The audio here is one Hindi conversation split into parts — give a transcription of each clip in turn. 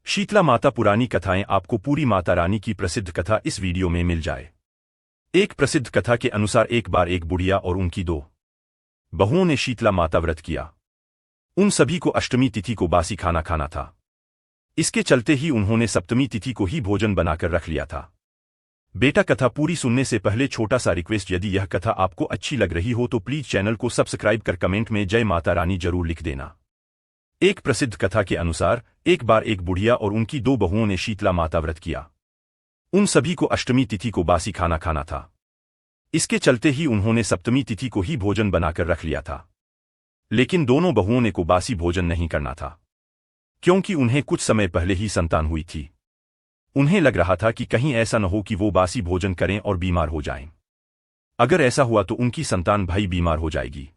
शीतला माता पुरानी कथाएं आपको पूरी माता रानी की प्रसिद्ध कथा इस वीडियो में मिल जाए। एक प्रसिद्ध कथा के अनुसार एक बार एक बुढ़िया और उनकी दो बहुओं ने शीतला माता व्रत किया। उन सभी को अष्टमी तिथि को बासी खाना खाना था। इसके चलते ही उन्होंने सप्तमी तिथि को ही भोजन बनाकर रख लिया था। बेटा, कथा पूरी सुनने से पहले छोटा सा रिक्वेस्ट, यदि यह कथा आपको अच्छी लग रही हो तो प्लीज चैनल को सब्सक्राइब कर कमेंट में जय माता रानी जरूर लिख देना। एक प्रसिद्ध कथा के अनुसार एक बार एक बुढ़िया और उनकी दो बहुओं ने शीतला माता व्रत किया। उन सभी को अष्टमी तिथि को बासी खाना खाना था। इसके चलते ही उन्होंने सप्तमी तिथि को ही भोजन बनाकर रख लिया था। लेकिन दोनों बहुओं ने को बासी भोजन नहीं करना था, क्योंकि उन्हें कुछ समय पहले ही संतान हुई थी। उन्हें लग रहा था कि कहीं ऐसा न हो कि वो बासी भोजन करें और बीमार हो जाएं। अगर ऐसा हुआ तो उनकी संतान भाई बीमार हो जाएगी।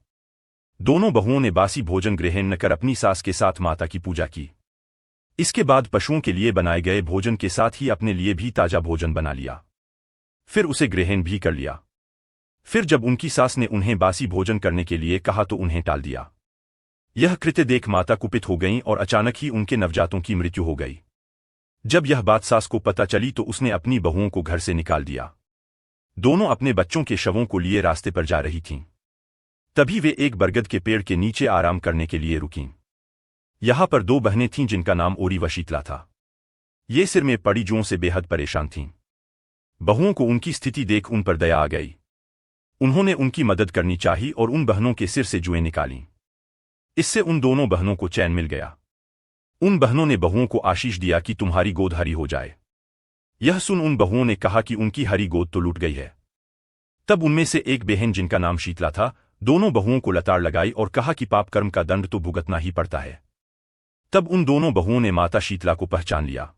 दोनों बहुओं ने बासी भोजन ग्रहण न कर अपनी सास के साथ माता की पूजा की। इसके बाद पशुओं के लिए बनाए गए भोजन के साथ ही अपने लिए भी ताजा भोजन बना लिया। फिर उसे ग्रहण भी कर लिया। फिर जब उनकी सास ने उन्हें बासी भोजन करने के लिए कहा तो उन्हें टाल दिया। यह कृत्य देख माता कुपित हो गईं और अचानक ही उनके नवजातों की मृत्यु हो गई। जब यह बात सास को पता चली तो उसने अपनी बहुओं को घर से निकाल दिया। दोनों अपने बच्चों के शवों को लिए रास्ते पर जा रही थीं। तभी वे एक बरगद के पेड़ के नीचे आराम करने के लिए रुकीं। यहां पर दो बहनें थीं जिनका नाम ओरी व शीतला था। ये सिर में पड़ी जुओं से बेहद परेशान थीं। बहुओं को उनकी स्थिति देख उन पर दया आ गई। उन्होंने उनकी मदद करनी चाहिए और उन बहनों के सिर से जुएं निकालीं। इससे उन दोनों बहनों को चैन मिल गया। उन बहनों ने बहुओं को आशीष दिया कि तुम्हारी गोद हरी हो जाए। यह सुन उन बहुओं ने कहा कि उनकी हरी गोद तो लूट गई है। तब उनमें से एक बहन जिनका नाम शीतला था, दोनों बहुओं को लताड़ लगाई और कहा कि पाप कर्म का दंड तो भुगतना ही पड़ता है। तब उन दोनों बहुओं ने माता शीतला को पहचान लिया।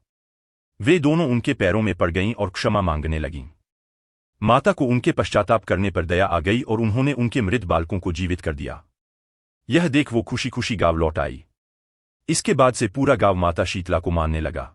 वे दोनों उनके पैरों में पड़ गईं और क्षमा मांगने लगीं। माता को उनके पश्चाताप करने पर दया आ गई और उन्होंने उनके मृत बालकों को जीवित कर दिया। यह देख वो खुशी खुशी गांव लौट आई। इसके बाद से पूरा गांव माता शीतला को मानने लगा।